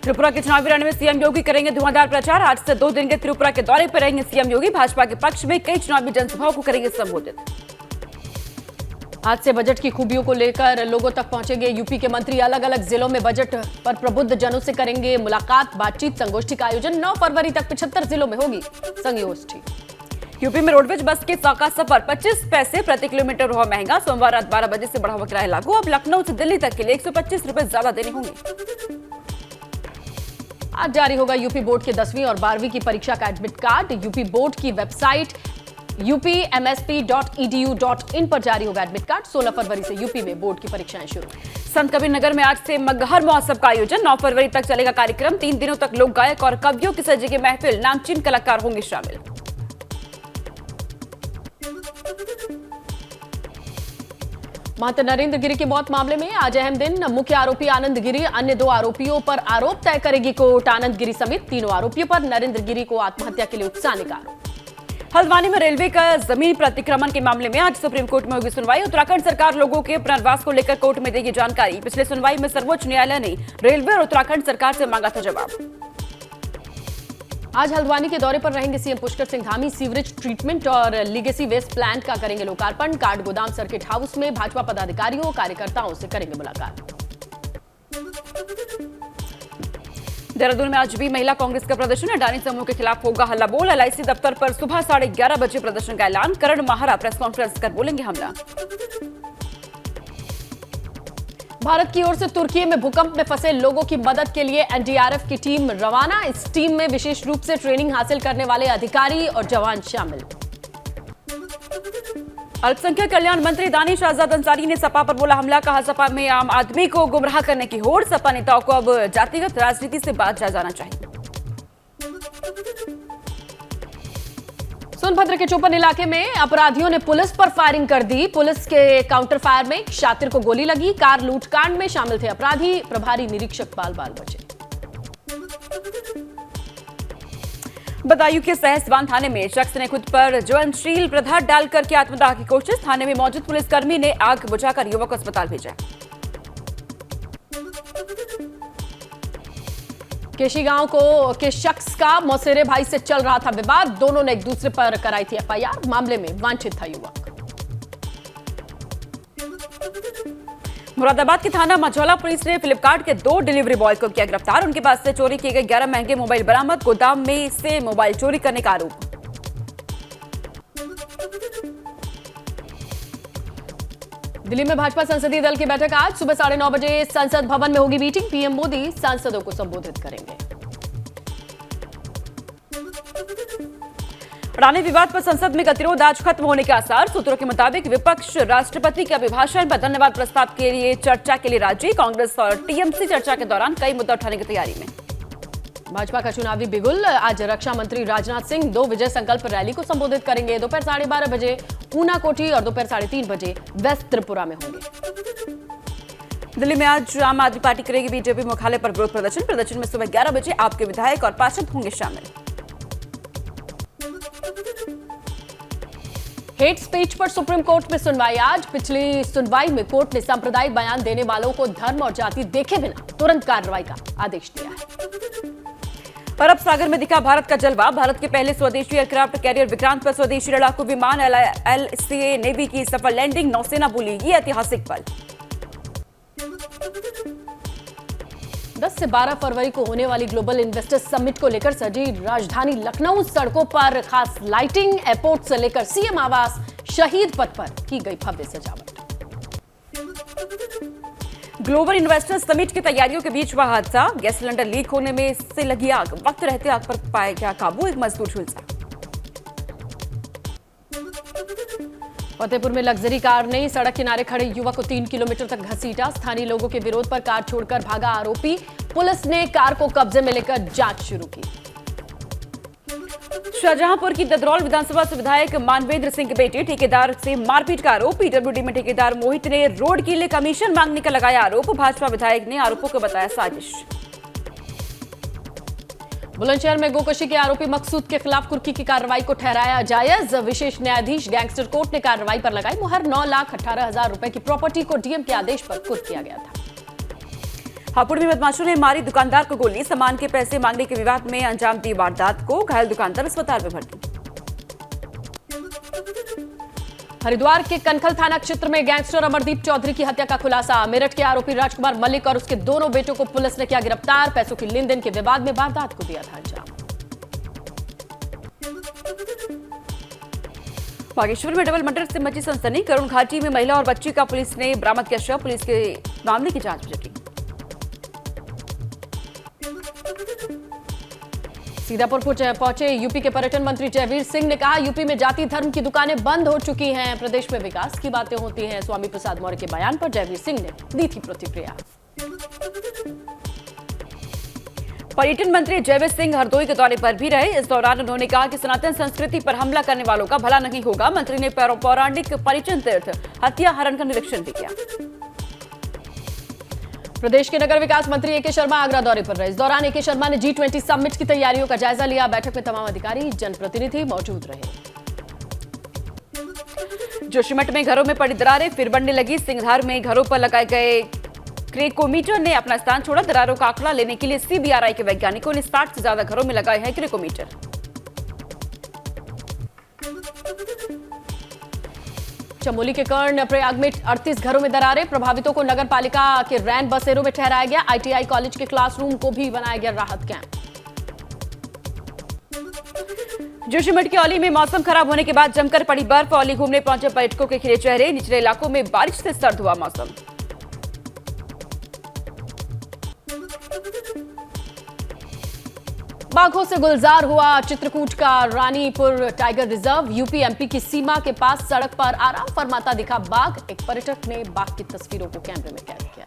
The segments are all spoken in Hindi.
त्रिपुरा के चुनावी रण में सीएम योगी करेंगे धुआंधार प्रचार। आज से 2 दिन के त्रिपुरा के दौरे पर रहेंगे सीएम योगी। भाजपा के पक्ष में कई चुनावी जनसभाओं को करेंगे संबोधित। आज से बजट की खूबियों को लेकर लोगों तक पहुंचेंगे यूपी के मंत्री। अलग अलग जिलों में बजट पर प्रबुद्ध जनों से करेंगे मुलाकात, बातचीत, संगोष्ठी का आयोजन। 9 फरवरी तक 75 जिलों में होगी संगोष्ठी। यूपी में रोडवेज बस के का सफर 25 पैसे प्रति किलोमीटर हुआ महंगा। सोमवार रात 12 बजे से बढ़ा हुआ किराया लागू। अब लखनऊ से दिल्ली तक के लिए 125 रुपए ज्यादा देने होंगे। आज जारी होगा यूपी बोर्ड के 10वीं और 12वीं की परीक्षा का एडमिट कार्ड। यूपी बोर्ड की वेबसाइट upmsp.edu.in पर जारी होगा एडमिट कार्ड। 16 फरवरी से यूपी में बोर्ड की परीक्षाएं शुरू। संत कबीर नगर में आज से मगहर महोत्सव का आयोजन। 9 फरवरी तक चलेगा कार्यक्रम। 3 दिनों तक लोक गायक और कवियों की सजेगी महफिल। नामचीन कलाकार होंगे शामिल। महंत नरेंद्र गिरी की मौत मामले में आज अहम दिन। मुख्य आरोपी आनंद गिरी, अन्य 2 आरोपियों पर आरोप तय करेगी कोर्ट। आनंद गिरी समेत 3 आरोपियों पर नरेंद्र गिरी को आत्महत्या के लिए उकसाने का आरोप। हल्द्वानी में रेलवे का जमीन प्रतिक्रमण के मामले में आज सुप्रीम कोर्ट में होगी सुनवाई। उत्तराखंड सरकार लोगों के पुनर्वास को लेकर कोर्ट में देगी जानकारी। पिछले सुनवाई में सर्वोच्च न्यायालय ने रेलवे और उत्तराखंड सरकार से मांगा था जवाब। आज हल्द्वानी के दौरे पर रहेंगे CM Pushkar Singh Dhami. Sewerage treatment और लीगेसी वेस्ट प्लांट का करेंगे लोकार्पण। कार्ड गोदाम सर्किट हाउस में भाजपा पदाधिकारियों कार्यकर्ताओं से करेंगे मुलाकात। देहरादून में आज भी महिला कांग्रेस का प्रदर्शन। अडानी समूह के खिलाफ होगा हल्ला बोल। एलआईसी दफ्तर पर सुबह 11:30 बजे प्रदर्शन का ऐलान। करण माहरा प्रेस कॉन्फ्रेंस कर बोलेंगे हमला। भारत की ओर से तुर्की में भूकंप में फंसे लोगों की मदद के लिए एनडीआरएफ की टीम रवाना। इस टीम में विशेष रूप से ट्रेनिंग हासिल करने वाले अधिकारी और जवान शामिल। अल्पसंख्यक कल्याण मंत्री दानिश आजाद अंसारी ने सपा पर बोला हमला। कहा सपा में आम आदमी को गुमराह करने की होड़। सपा नेताओं को अब जातिगत राजनीति से बात जाना चाहिए। सोनभद्र के चोपन इलाके में अपराधियों ने पुलिस पर फायरिंग कर दी। पुलिस के काउंटर फायर में शातिर को गोली लगी। कार लूटकांड में शामिल थे अपराधी। प्रभारी निरीक्षक बाल बचे। बदायूं के सहसवान थाने में शख्स ने खुद पर ज्वलनशील पदार्थ डालकर की आत्मदाह की कोशिश। थाने में मौजूद पुलिसकर्मी ने आग बुझाकर युवक को अस्पताल भेजा। केशी गांव के शख्स का मौसेरे भाई से चल रहा था विवाद। दोनों ने एक दूसरे पर कराई थी एफआईआर। मामले में वांछित था युवक। मुरादाबाद की थाना मझौला पुलिस ने फ्लिपकार्ट के 2 डिलीवरी बॉय को किया गिरफ्तार। उनके पास से चोरी किए गए 11 महंगे मोबाइल बरामद। गोदाम में से मोबाइल चोरी करने का आरोप। दिल्ली में भाजपा संसदीय दल की बैठक आज सुबह 9:30 बजे संसद भवन में होगी मीटिंग। पीएम मोदी सांसदों को संबोधित करेंगे। अडानी विवाद पर संसद में गतिरोध आज खत्म होने के आसार। सूत्रों के मुताबिक विपक्ष राष्ट्रपति के अभिभाषण पर धन्यवाद प्रस्ताव के लिए चर्चा के लिए राजी। कांग्रेस और टीएमसी चर्चा के दौरान कई मुद्दे उठाने की तैयारी में। भाजपा का चुनावी बिगुल। आज रक्षा मंत्री राजनाथ सिंह 2 विजय संकल्प रैली को संबोधित करेंगे। दोपहर 12:30 बजे ऊनाकोटी और दोपहर 3:30 बजे वेस्ट त्रिपुरा में होंगे। दिल्ली में आज आम आदमी पार्टी करेगी बीजेपी मुख्यालय पर विरोध प्रदर्शन। प्रदर्शन में सुबह 11 बजे आपके विधायक और पार्षद होंगे शामिल। हेट स्पीच पर सुप्रीम कोर्ट में सुनवाई आज। पिछली सुनवाई में कोर्ट ने सांप्रदायिक बयान देने वालों को धर्म और जाति देखे बिना तुरंत कार्रवाई का आदेश दिया है। अरब सागर में दिखा भारत का जलवा। भारत के पहले स्वदेशी एयरक्राफ्ट कैरियर विक्रांत पर स्वदेशी लड़ाकू विमान एलसीए नेवी की सफल लैंडिंग। नौसेना बोली ये ऐतिहासिक पल। 10 से 12 फरवरी को होने वाली ग्लोबल इन्वेस्टर्स समिट को लेकर सजी राजधानी लखनऊ। सड़कों पर खास लाइटिंग। एयरपोर्ट से लेकर सीएम आवास, शहीद पथ पर की गई भव्य सजावट। ग्लोबल इन्वेस्टर्स समिट की तैयारियों के बीच हुआ हादसा। गैस सिलेंडर लीक होने में से लगी आग। वक्त रहते आग पर पाया गया काबू। एक मजदूर झुलसा। फतेहपुर में लग्जरी कार ने सड़क किनारे खड़े युवक को 3 किलोमीटर तक घसीटा। स्थानीय लोगों के विरोध पर कार छोड़कर भागा आरोपी। पुलिस ने कार को कब्जे में लेकर जांच शुरू की। शाहजहांपुर की ददरौल विधानसभा से विधायक मानवेंद्र सिंह के बेटे ठेकेदार से मारपीट का आरोप। पीडब्ल्यूडी में ठेकेदार मोहित ने रोड के लिए कमीशन मांगने का लगाया आरोप। भाजपा विधायक ने आरोपों को बताया साजिश। बुलंदशहर में गोकशी के आरोपी मकसूद के खिलाफ कुर्की की कार्रवाई को ठहराया जायज। विशेष न्यायाधीश गैंगस्टर कोर्ट ने कार्रवाई पर लगाई मुहर। 9,18,000 रुपए की प्रॉपर्टी को डीएम के आदेश पर कुर्क किया गया था। हापुड़ में बदमाशों ने मारी दुकानदार को गोली, सामान के पैसे मांगने के विवाद में अंजाम दी वारदात को, घायल दुकानदार अस्पताल में भर्ती। हरिद्वार के कनखल थाना क्षेत्र में गैंगस्टर अमरदीप चौधरी की हत्या का खुलासा। मेरठ के आरोपी राजकुमार मलिक और उसके दोनों बेटों को पुलिस ने किया गिरफ्तार। पैसों की लेन देन के विवाद में वारदात को दिया था अंजाम। बागेश्वर में डबल मर्डर से मची सनसनी, करुण घाटी में महिला और बच्ची का पुलिस ने बरामद किया शव, पुलिस के मामले की जांच में जुटी। सीतापुर पहुंचे यूपी के पर्यटन मंत्री जयवीर सिंह ने कहा, यूपी में जाति धर्म की दुकानें बंद हो चुकी हैं, प्रदेश में विकास की बातें होती हैं। स्वामी प्रसाद मौर्य के बयान पर जयवीर सिंह ने दी थी प्रतिक्रिया। पर्यटन मंत्री जयवीर सिंह हरदोई के दौरे पर भी रहे। इस दौरान उन्होंने कहा कि सनातन संस्कृति पर हमला करने वालों का भला नहीं होगा। मंत्री ने पौराणिक पर्यटन तीर्थ हत्या हरण का निरीक्षण भी किया। प्रदेश के नगर विकास मंत्री एके शर्मा आगरा दौरे पर रहे। इस दौरान एके शर्मा ने G20 समिट की तैयारियों का जायजा लिया। बैठक में तमाम अधिकारी जनप्रतिनिधि मौजूद रहे। जोशीमठ में घरों में पड़ी दरारें फिर बढ़ने लगी। सिंगधार में घरों पर लगाए गए क्रेकोमीटर ने अपना स्थान छोड़ा। दरारों का आंकड़ा लेने के लिए CBRI के वैज्ञानिकों ने 60 से ज्यादा घरों में लगाए हैं क्रेकोमीटर। चमोली के कर्ण प्रयाग में 38 घरों में दरारें। प्रभावितों को नगर पालिका के रैन बसेरों में ठहराया गया। ITI कॉलेज के क्लासरूम को भी बनाया गया राहत कैंप। जोशीमठ की औली में मौसम खराब होने के बाद जमकर पड़ी बर्फ। औली घूमने पहुंचे पर्यटकों के खिले चेहरे। निचले इलाकों में बारिश से सर्द हुआ मौसम। बाघों से गुलजार हुआ चित्रकूट का Ranipur tiger reserve. UP MP की सीमा के पास सड़क पर आराम फरमाता दिखा बाघ। एक पर्यटक ने बाघ की तस्वीरों को कैमरे में कैद किया।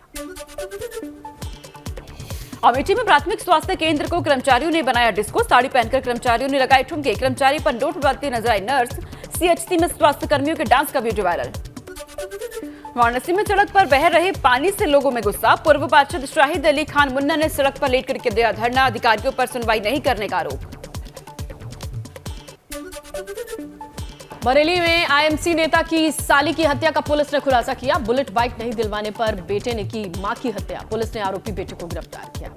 अमेठी में प्राथमिक स्वास्थ्य केंद्र को कर्मचारियों ने बनाया डिस्को। साड़ी पहनकर कर्मचारियों ने लगाए ठुमके। कर्मचारी पर नोट उड़ाती नजर आई नर्स। CHC में स्वास्थ्य कर्मियों के डांस का वीडियो वायरल। वाराणसी में सड़क पर बह रहे पानी से लोगों में गुस्सा। पूर्व पार्षद शाहिद अली खान मुन्ना ने सड़क पर लेट करके दिया धरना। अधिकारियों पर सुनवाई नहीं करने का आरोप। बरेली में IMC नेता की साली की हत्या का पुलिस ने खुलासा किया। बुलेट बाइक नहीं दिलवाने पर बेटे ने की मां की हत्या। पुलिस ने आरोपी बेटे को गिरफ्तार किया।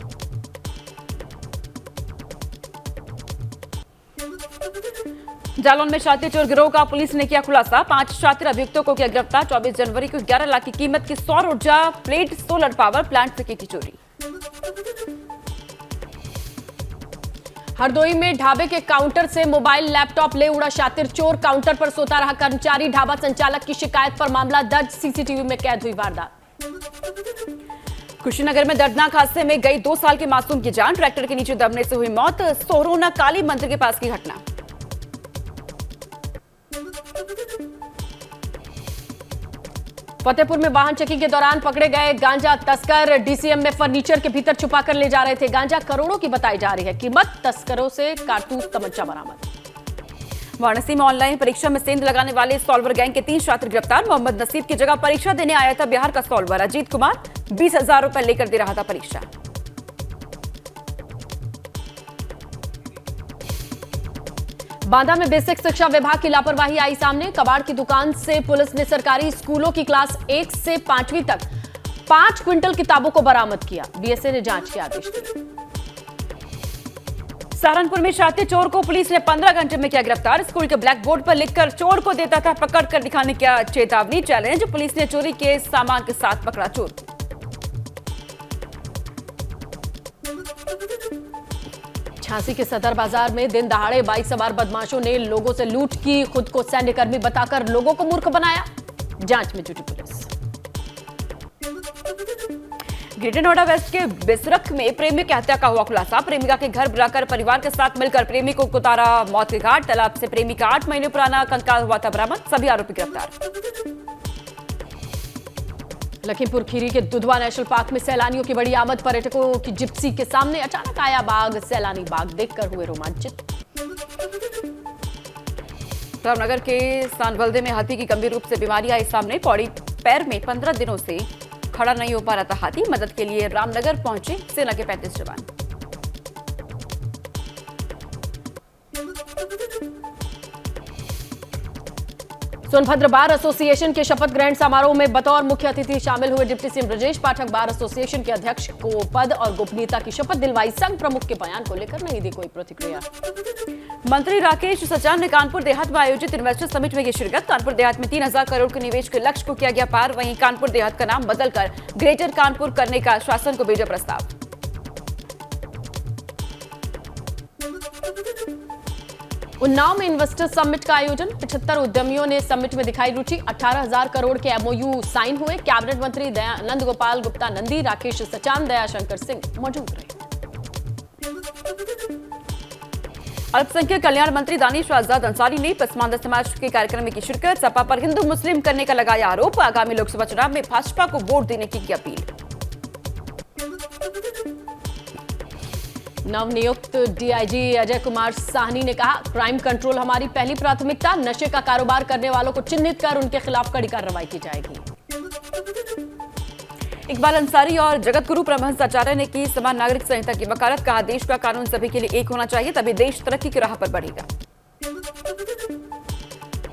जालौन में शातिर चोर गिरोह का पुलिस ने किया खुलासा। 5 शातिर अभियुक्तों को किया गिरफ्तार। 24 जनवरी को 11 लाख की कीमत की सौर ऊर्जा प्लेट सोलर पावर प्लांट से की थी चोरी। हरदोई में ढाबे के काउंटर से मोबाइल लैपटॉप ले उड़ा शातिर चोर। काउंटर पर सोता रहा कर्मचारी। ढाबा संचालक की शिकायत पर मामला दर्ज। CCTV में कैद हुई वारदात। कुशीनगर में दर्दनाक हादसे में गई 2 साल के मासूम की जान। ट्रैक्टर के नीचे दबने से हुई मौत। सोहरोना काली मंदिर के पास की घटना। फतेहपुर में वाहन चेकिंग के दौरान पकड़े गए गांजा तस्कर। DCM में फर्नीचर के भीतर छुपाकर ले जा रहे थे गांजा। करोड़ों की बताई जा रही है कीमत। तस्करों से कारतूस तमंचा बरामद। वाराणसी में ऑनलाइन परीक्षा में सेंध लगाने वाले सॉल्वर गैंग के 3 छात्र गिरफ्तार। मोहम्मद नसीब की जगह परीक्षा देने आया था बिहार का सॉल्वर अजीत कुमार। 20,000 रुपए लेकर दे रहा था परीक्षा। बांदा में बेसिक शिक्षा विभाग की लापरवाही आई सामने। कबाड़ की दुकान से पुलिस ने सरकारी स्कूलों की क्लास 1 से 5वीं तक 5 क्विंटल किताबों को बरामद किया। BSA ने जांच के आदेश दिए। सहारनपुर में शातिर चोर को पुलिस ने 15 घंटे में किया गिरफ्तार। स्कूल के ब्लैक बोर्ड पर लिखकर चोर को देता था पकड़कर दिखाने का चेतावनी चैलेंज। पुलिस ने चोरी के सामान के साथ पकड़ा चोर। झांसी के सदर बाजार में दिन दहाड़े बाइक सवार बदमाशों ने लोगों से लूट की। खुद को सैन्यकर्मी बताकर लोगों को मूर्ख बनाया। जांच में जुटी पुलिस। ग्रेटर नोएडा वेस्ट के बिसरख में प्रेमी की हत्या का हुआ खुलासा। प्रेमिका के घर बुलाकर परिवार के साथ मिलकर प्रेमी को उतारा मौत के घाट। तालाब से प्रेमी का 8 महीने पुराना कंकाल हुआ था बरामद। सभी आरोपी गिरफ्तार। लखीमपुर खीरी के दुधवा नेशनल पार्क में सैलानियों की बड़ी आमद। पर्यटकों की जिप्सी के सामने अचानक आया बाघ। सैलानी बाघ देखकर हुए रोमांचित। रामनगर के सानवल्दे में हाथी की गंभीर रूप से बीमारी आई सामने। पौड़ी पैर में 15 दिनों से खड़ा नहीं हो पा रहा था हाथी। मदद के लिए रामनगर पहुंचे सेना के 35 जवान। सोनभद्र बार एसोसिएशन के शपथ ग्रहण समारोह में बतौर मुख्य अतिथि शामिल हुए deputy CM Brajesh Pathak. Bar association के अध्यक्ष को पद और गोपनीयता की शपथ दिलवाई। संघ प्रमुख के बयान को लेकर नहीं दी कोई प्रतिक्रिया। मंत्री राकेश सचान ने कानपुर देहात में आयोजित इन्वेस्टर समिट में की शिरकत। कानपुर देहात में 3000 करोड़ के निवेश के लक्ष्य को किया गया पार। वहीं कानपुर देहात का नाम बदलकर ग्रेटर कानपुर करने का शासन को भेजा प्रस्ताव। उन्नाव में इन्वेस्टर समिट का आयोजन। 75 उद्यमियों ने समिट में दिखाई रुचि। 18,000 करोड़ के एमओयू साइन हुए। कैबिनेट मंत्री दयानंद गोपाल गुप्ता नंदी, राकेश सचान, दयाशंकर सिंह मौजूद रहे। अल्पसंख्यक कल्याण मंत्री दानिश आजाद अंसारी ने पसमानदा समाज के कार्यक्रम में की शिरकत। सपा पर हिंदू मुस्लिम करने का लगाया आरोप। आगामी लोकसभा चुनाव में भाजपा को वोट देने की अपील। नवनियुक्त डीआईजी अजय कुमार साहनी ने कहा, क्राइम कंट्रोल हमारी पहली प्राथमिकता। नशे का कारोबार करने वालों को चिन्हित कर उनके खिलाफ कड़ी कार्रवाई की जाएगी। इकबाल अंसारी और जगत गुरु परमहंस आचार्य ने की समान नागरिक संहिता की वकालत। कहा, देश का कानून सभी के लिए एक होना चाहिए, तभी देश तरक्की की राह पर बढ़ेगा।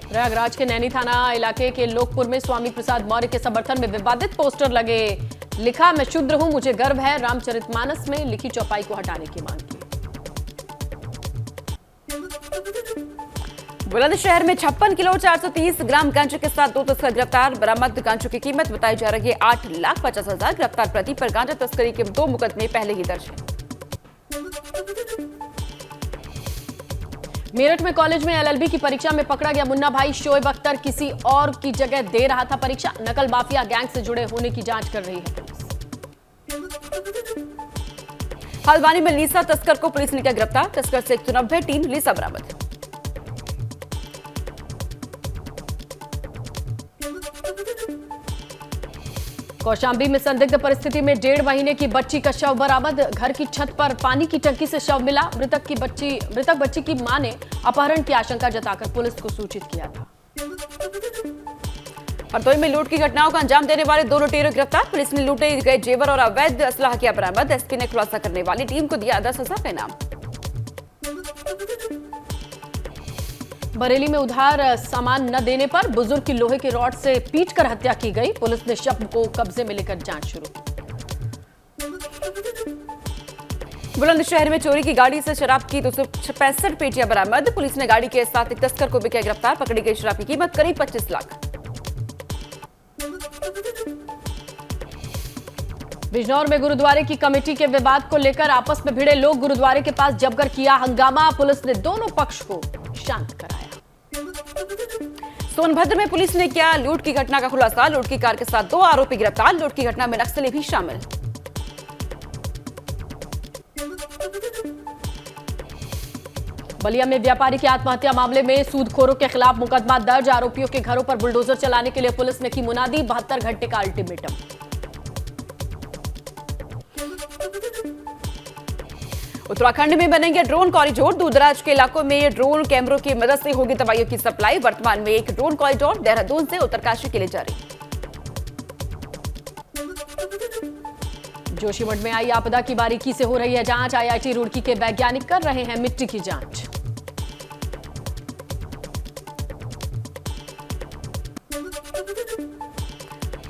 प्रयागराज के नैनी थाना इलाके के लोकपुर में स्वामी प्रसाद मौर्य के समर्थन में विवादित पोस्टर लगे। लिखा, मैं शुद्र हूं, मुझे गर्व है। रामचरितमानस में लिखी चौपाई को हटाने की मांग की। बुलंदशहर में 56 किलो 430 ग्राम गांजे के साथ 2 तस्कर गिरफ्तार। बरामद गांजों की कीमत बताई जा रही है 8,50,000। गिरफ्तार प्रति पर गांजा तस्करी के 2 मुकदमे पहले ही दर्ज हैं। मेरठ में कॉलेज में एलएलबी की परीक्षा में पकड़ा गया मुन्ना भाई शोएब अख्तर किसी और की जगह दे रहा था परीक्षा। नकल माफिया गैंग से जुड़े होने की जांच कर रही है पुलिस। हल्द्वानी में लीसा तस्कर को पुलिस ने किया गिरफ्तार। तस्कर से 190 टीन लीसा बरामद। कौशाम्बी में संदिग्ध परिस्थिति में 1.5 महीने की बच्ची का शव बरामद। घर की छत पर पानी की टंकी से शव मिला। मृतक बच्ची की मां ने अपहरण की आशंका जताकर पुलिस को सूचित किया था। हरदोई में लूट की घटनाओं का अंजाम देने वाले 2 लुटेरों गिरफ्तार। पुलिस ने लूटे गए जेवर और अवैध असलाह किया बरामद। एसपी ने खुलासा करने वाली टीम को दिया 10,000 का इनाम। बरेली में उधार सामान न देने पर बुजुर्ग की लोहे के रॉड से पीटकर हत्या की गई। पुलिस ने शव को कब्जे में लेकर जांच शुरू की। बुलंदशहर में चोरी की गाड़ी से शराब की 265 पेटियां बरामद। पुलिस ने गाड़ी के साथ एक तस्कर को भी किया गिरफ्तार। पकड़ी गई शराब की कीमत करीब 25 लाख। बिजनौर में गुरुद्वारे की कमेटी के विवाद को लेकर आपस में भिड़े लोग गुरुद्वारे के पास जमकर किया हंगामा। पुलिस ने दोनों पक्ष को शांत कराया। सोनभद्र में पुलिस ने किया लूट की घटना का खुलासा। लूट की कार के साथ 2 आरोपी गिरफ्तार। लूट की घटना में नक्सली भी शामिल। बलिया में व्यापारी की आत्महत्या मामले में सूदखोरों के खिलाफ मुकदमा दर्ज। आरोपियों के घरों पर बुलडोजर चलाने के लिए पुलिस ने की मुनादी। 72 घंटे का अल्टीमेटम। उत्तराखंड में बनेंगे ड्रोन कॉरिडोर। दूरदराज के इलाकों में ड्रोन कैमरों की मदद से होगी दवाइयों की सप्लाई। वर्तमान में एक ड्रोन कॉरिडोर देहरादून से उत्तरकाशी के लिए जारी। जोशीमठ में आई आपदा की बारीकी से हो रही है जांच। आईआईटी रुड़की के वैज्ञानिक कर रहे हैं मिट्टी की जांच।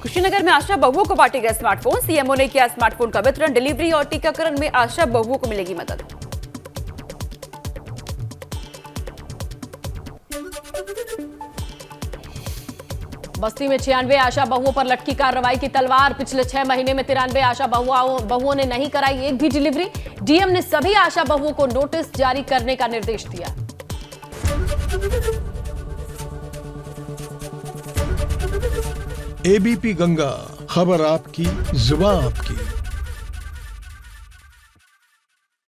कुशीनगर में आशा बहुओं को बांटे गए स्मार्टफोन। सीएमओ ने किया स्मार्टफोन का वितरण। डिलीवरी और टीकाकरण में आशा बहुओं को मिलेगी मदद। बस्ती में 96 आशा बहुओं पर लटकी कार्रवाई की तलवार। पिछले 6 महीने में 93 आशा बहुओं ने नहीं कराई एक भी डिलीवरी। डीएम ने सभी आशा बहुओं को नोटिस जारी करने का निर्देश दिया। एबीपी गंगा, खबर आपकी, जुबान आपकी।